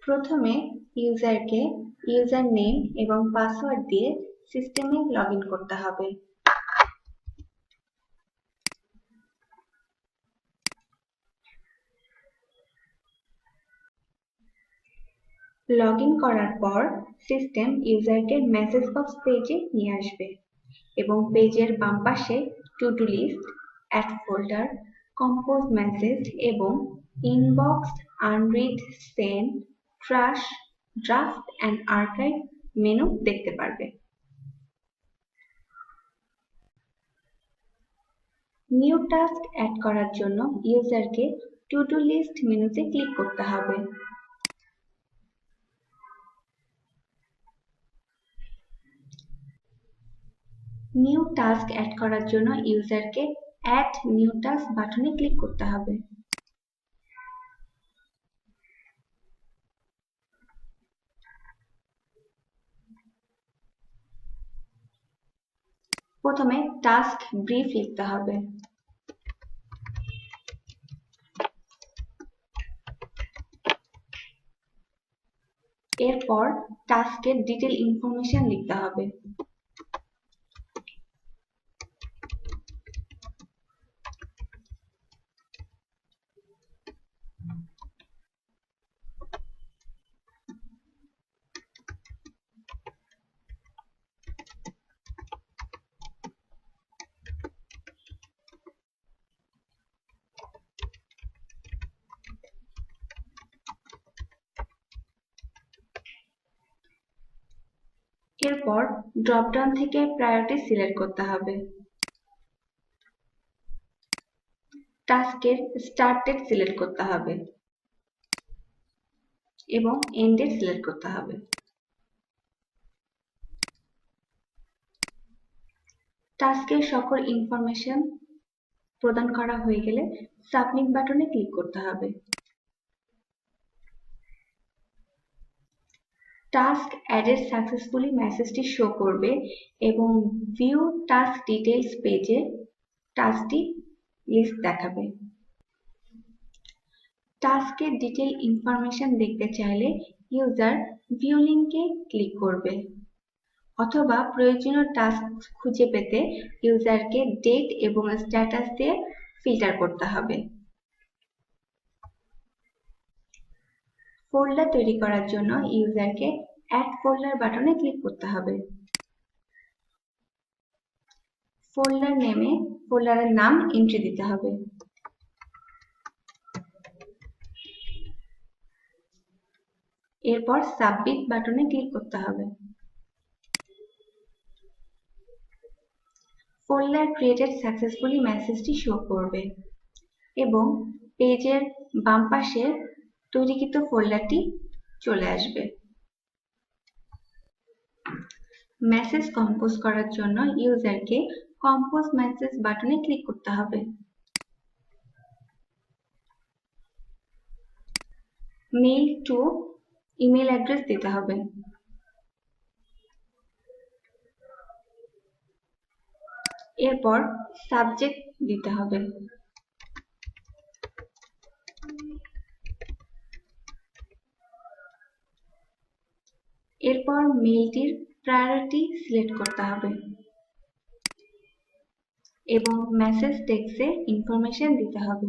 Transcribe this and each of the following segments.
প্রথমে ইউজারকে user name এবং password দিয়ে সিস্টেমে লগইন করতে হবে। লগইন করার পর সিস্টেম ইউজারকে মেসেজ বক্স পেজে নিয়ে আসবে এবং পেজের বাম পাশে to do list, add folder, compose message এবং inbox, unread, send, trash, draft and archive menu দেখতে পারবে। নিউ টাস্ক অ্যাড করার জন্য ইউজারকে টু ডু লিস্ট মেনুতে ক্লিক করতে হবে। নিউ টাস্ক অ্যাড করার জন্য ইউজারকে অ্যাড নিউ টাস্ক বাটনে ক্লিক করতে হবে। প্রথমে টাস্ক ব্রিফ লিখতে হবে। এরপর টাস্কের ডিটেল ইনফরমেশন লিখতে হবে। এরপর ড্রপডাউন থেকে প্রায়োরিটি সিলেক্ট করতে হবে। টাস্কের স্টার্ট ডেট সিলেক্ট করতে হবে এবং এন্ড ডেট সিলেক্ট করতে হবে। টাস্কের সকল ইনফরমেশন প্রদান করা হয়ে গেলে সাবমিট বাটনে ক্লিক করতে হবে। টাস্ক অ্যাডেড সাকসেসফুলি মেসেজটি শো করবে এবং ভিউ টাস্ক ডিটেইলস পেজে টাস্কটি লিস্ট দেখাবে। টাস্কের ডিটেইল ইনফরমেশন দেখতে চাইলে ইউজার ভিউ লিংকে ক্লিক করবে অথবা প্রয়োজনীয় টাস্ক খুঁজে পেতে ইউজারকে ডেট এবং স্ট্যাটাস দিয়ে ফিল্টার করতে হবে। ফোল্ডার তৈরি করার জন্য ইউজারকে অ্যাড ফোল্ডার বাটনে ক্লিক করতে হবে। ফোল্ডার নেমে ফোল্ডারের নাম এন্ট্রি দিতে হবে। এরপর সাবমিট বাটনে ক্লিক করতে হবে। ফোল্ডার ক্রিয়েটেড সাকসেসফুলি মেসেজটি শো করবে এবং পেজের বাম পাশে তৈরিকৃত ফোল্ডারটি চলে আসবে। মেসেজ কম্পোজ করার জন্য ইউজারকে কম্পোজ মেসেজ বাটনে ক্লিক করতে হবে। মেইল টু ইমেল অ্যাড্রেস দিতে হবে। এরপর সাবজেক্ট দিতে হবে। এরপর মেইলটির প্রায়োরিটি সিলেক্ট করতে হবে এবং মেসেজ টেক্সটে ইনফরমেশন দিতে হবে।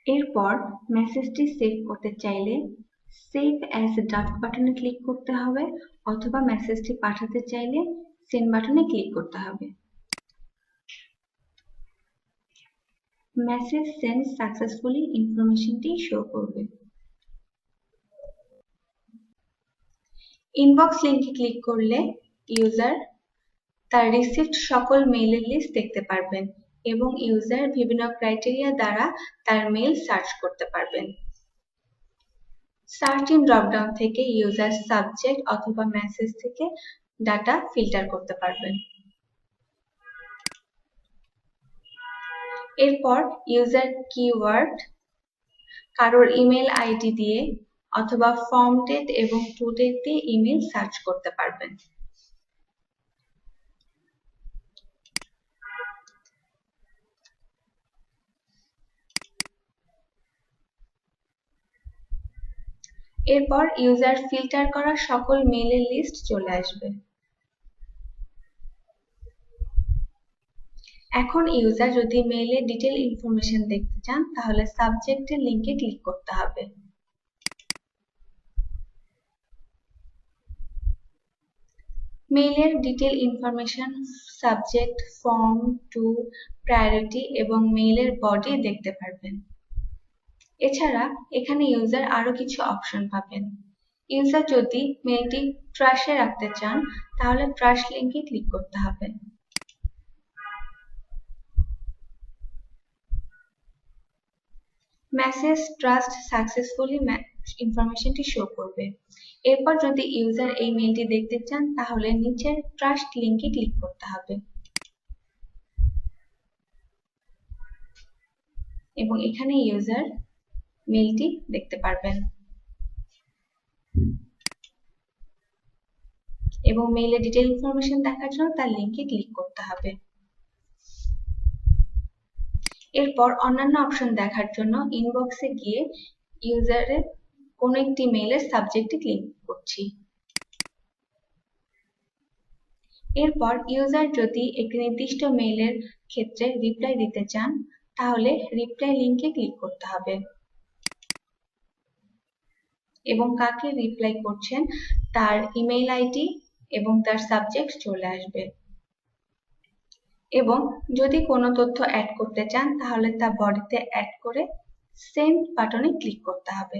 এরপর মেসেজটি সেভ করতে চাইলে সেভ অ্যাজ ড্রাফট বাটনে ক্লিক করতে হবে অথবা মেসেজটি পাঠাতে চাইলে সেন্ড বাটনে ক্লিক করতে হবে। মেসেজ সেন্ড সাকসেসফুলি ইনফরমেশনটি শো করবে। ইনবক্স লিংকে ক্লিক করলে ইউজার তার রিসিভড সকল মেইলের লিস্ট দেখতে পারবেন এবং ইউজার বিভিন্ন ক্রাইটেরিয়া দ্বারা তার মেইল সার্চ করতে পারবেন। সার্চ ইন ড্রপডাউন থেকে ইউজার সাবজেক্ট অথবা মেসেজ থেকে ডাটা ফিল্টার করতে পারবেন। এরপর ইউজার কিওয়ার্ড কারোর ইমেল আইডি দিয়ে অথবা ফর্ম ডেট এবং টু ডেট দিয়ে ইমেল সার্চ করতে পারবেন। এরপর ইউজার ফিল্টার করা সকল মেইলের লিস্ট চলে আসবে। এখন ইউজার যদি মেইলের ডিটেল ইনফরমেশন দেখতে চান তাহলে সাবজেক্টের লিংকে ক্লিক করতে হবে। মেইলের detail information, subject, from, to, priority এবং মেইলের বডি দেখতে পারবেন। এছাড়া এখানে ইউজার আরো কিছু অপশন পাবেন। ইউজার যদি মেইলটি ট্র্যাশে রাখতে চান তাহলে ট্র্যাশ লিংকে ক্লিক করতে হবে। মেসেজ ট্রাস্ট সাকসেসফুলি ইনফরমেশনটি শো করবে। এরপর যদি ইউজার এই মেইলটি দেখতে চান তাহলে নিচের ট্রাস্ট লিংকে ক্লিক করতে হবে এবং এখানে ইউজার মেইলটি দেখতে পারবেন এবং মেইলের ডিটেল ইনফরমেশন দেখার জন্য তার লিংকে ক্লিক করতে হবে। এরপর অন্যান্য অপশন দেখার জন্য ইনবক্সে গিয়ে ইউজারের কোনো একটি মেইলের সাবজেক্টে ক্লিক করছি। এরপর ইউজার যদি একটি নির্দিষ্ট মেইলের ক্ষেত্রে রিপ্লাই দিতে চান তাহলে রিপ্লাই লিংকে ক্লিক করতে হবে এবং কাকে রিপ্লাই করছেন তার ইমেইল আইডি এবং তার সাবজেক্ট চলে আসবে এবং যদি কোনো তথ্য অ্যাড করতে চান তাহলে তা বডিতে অ্যাড করে সেন্ড বাটনে ক্লিক করতে হবে।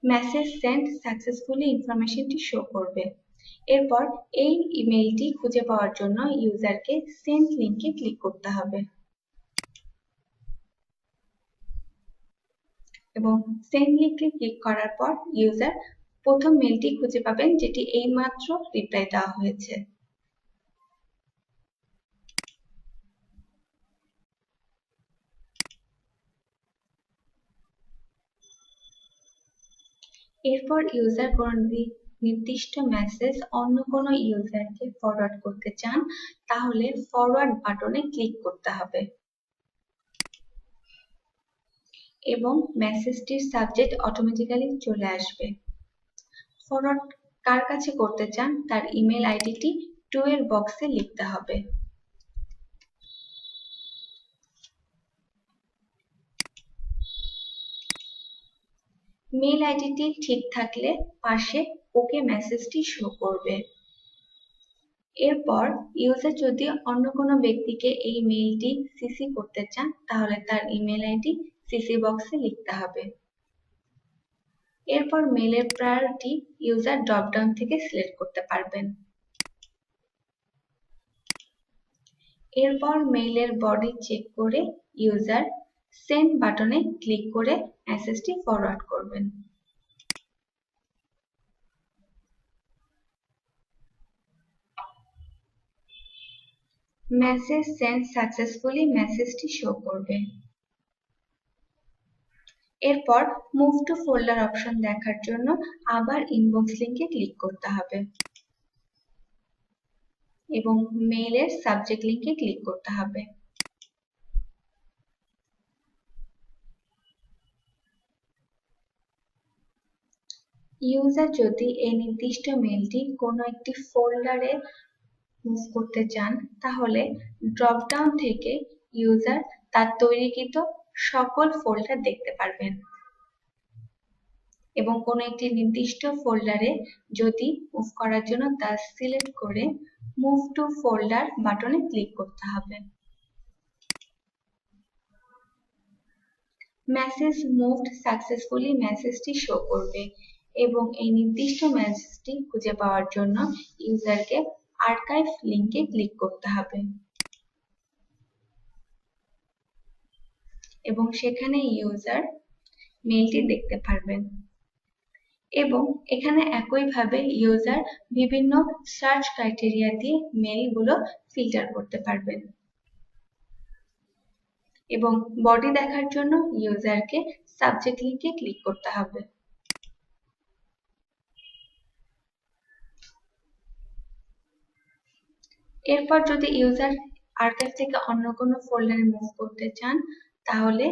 মেসেজ সেন্ড সাকসেসফুলি ইনফরমেশনটি শো করবে। এরপর এই ইমেইলটি খুঁজে পাওয়ার জন্য ইউজারকে সেন্ড লিংকে ক্লিক করতে হবে এবং সেন্ড লিংকে ক্লিক করার পর ইউজার প্রথম মেইলটি খুঁজে পাবেন যেটি এইমাত্র রিপ্লাই দেওয়া হয়েছে। এরপর ইউজার কোনো নির্দিষ্ট মেসেজ অন্য কোনো ইউজারকে ফরওয়ার্ড করতে চান তাহলে ফরওয়ার্ড বাটনে ক্লিক করতে হবে এবং মেসেজটির সাবজেক্ট অটোমেটিক্যালি চলে আসবে। ফরওয়ার্ড কার কাছে করতে চান তার ইমেল আইডিটি টু এর বক্সে লিখতে হবে। মেইল আইডিটি ঠিক থাকলে পাশে ওকে মেসেজটি শো করবে। এরপর ইউজার যদি অন্য কোনো ব্যক্তিকে এই মেইলটি সিসি করতে চান তাহলে তার ইমেল আইডি সিসি বক্সে লিখতে হবে। এরপর মেইলের প্রায়োরিটি ইউজার ড্রপডাউন থেকে সিলেক্ট করতে পারবেন। এরপর মেইলের বডি চেক করে ইউজার সেন্ড বাটনে ক্লিক করে মেসেজটি ফরওয়ার্ড করবেন। মেসেজ সেন্ড সাকসেসফুলি মেসেজটি শো করবে। এরপর মুভ টু ফোল্ডার অপশন দেখার জন্য আবার ইনবক্স লিংকে ক্লিক করতে হবে এবং মেইলের সাবজেক্ট লিংকে ক্লিক করতে হবে। ইউজার যদি এই নির্দিষ্ট মেইলটি কোনো একটি ফোল্ডারে মুভ করতে চান তাহলে ড্রপডাউন থেকে ইউজার তার তৈরিকৃত সকল ফোল্ডার দেখতে পারবেন এবং কোনো একটি নির্দিষ্ট ফোল্ডারে যদি মুভ করার জন্য তা সিলেক্ট করে মুভ টু ফোল্ডার বাটনে ক্লিক করতে হবে। মেসেজ মুভড সাকসেসফুলি মেসেজটি শো করবে এবং এই নির্দিষ্ট মেসেজটি খুঁজে পাওয়ার জন্য ইউজারকে আর্কাইভ লিংকে ক্লিক করতে হবে এবং সেখানে ইউজার মেইলটি দেখতে পারবেন। এবং এখানে একইভাবে ইউজার বিভিন্ন সার্চ ক্রাইটেরিয়া দিয়ে মেইলগুলো ফিল্টার করতে পারবেন। এবং বডি দেখার জন্য ইউজারকে সাবজেক্ট লিঙ্কে ক্লিক করতে হবে। এরপর যদি ইউজার আর্কাইভ থেকে অন্য কোনো ফোল্ডারে মুভ করতে চান তাহলে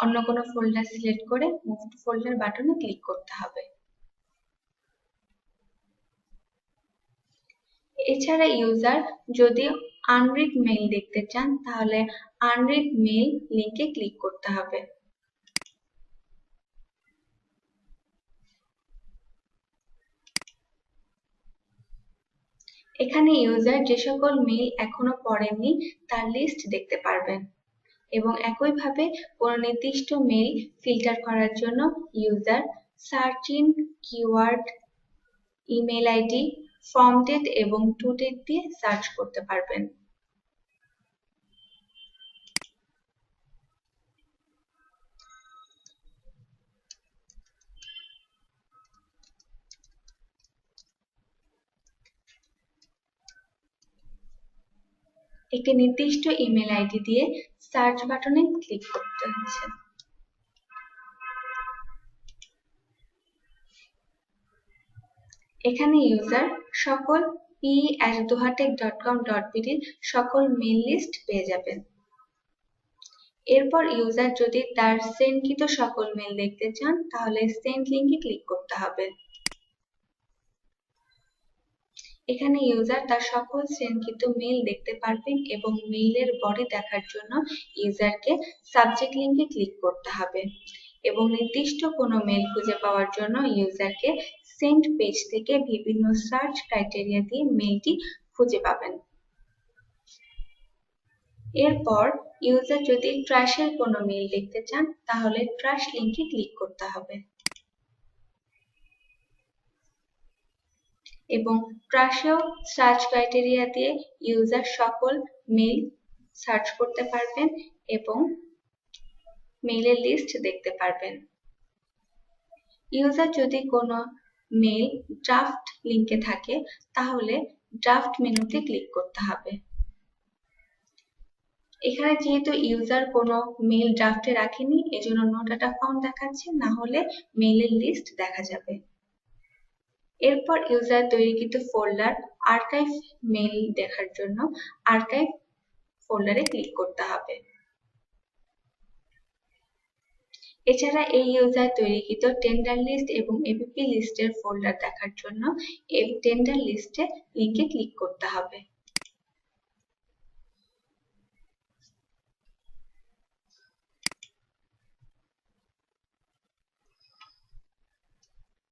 অন্য কোনো ফোল্ডার সিলেক্ট করে মুভ টু ফোল্ডার বাটনে ক্লিক করতে হবে। এছাড়া ইউজার যদি আনরিড মেইল দেখতে চান তাহলে আনরিড মেইল লিঙ্কে ক্লিক করতে হবে। এখানে ইউজার যে সকল মেইল এখনো পড়েননি তার লিস্ট দেখতে পারবেন এবং একইভাবে কোনো নির্দিষ্ট মেইল ফিল্টার করার জন্য user search in keyword, email ID, from date এবং টু ডেট দিয়ে সার্চ করতে পারবেন। একটি নির্দিষ্ট ইমেল আইডি দিয়ে সার্চ বাটনে ক্লিক করতে হচ্ছে। এখানে ইউজার সকল pe@dohatech.com.bd সকল মেইল লিস্ট পেয়ে যাবেন। এরপর ইউজার যদি তার সেন্ডকৃত সকল মেইল দেখতে চান তাহলে সেন্ড লিঙ্কে ক্লিক করতে হবে। এখানে ইউজার তার সকল সেন্ডকৃত মেইল দেখতে পারবেন এবং মেইলের বডি দেখার জন্য ইউজারকে সাবজেক্ট লিঙ্কে ক্লিক করতে হবে এবং নির্দিষ্ট কোনো মেইল খুঁজে পাওয়ার জন্য ইউজারকে সেন্ড পেজ থেকে বিভিন্ন সার্চ ক্রাইটেরিয়া দিয়ে মেইলটি খুঁজে পাবেন। এরপর ইউজার যদি ট্র্যাশের কোনো মেইল দেখতে চান তাহলে ট্র্যাশ লিঙ্কে ক্লিক করতে হবে এবং ট্র্যাশেও সার্চ ক্রাইটেরিয়া দিয়ে ইউজার সকল মেইল সার্চ করতে পারবেন এবং মেইলের লিস্ট দেখতে পারবেন। ইউজার যদি কোনো মেইল ড্রাফট লিঙ্কে থাকে তাহলে ড্রাফট মেনুতে ক্লিক করতে হবে। এখানে যেহেতু ইউজার কোনো মেইল ড্রাফটে রাখেনি এজন্য নো ডাটা ফাউন্ড দেখাচ্ছে, না হলে মেইলের লিস্ট দেখা যাবে। এরপর ইউজার তৈরিকৃত ফোল্ডার আর্কাইভ মেইল দেখার জন্য আর্কাইভ ফোল্ডারে ক্লিক করতে হবে। এছাড়া এই ইউজার তৈরিকৃত টেন্ডার লিস্ট এবং এপিপি লিস্টের ফোল্ডার দেখার জন্য টেন্ডার লিস্টে লিঙ্কে ক্লিক করতে হবে।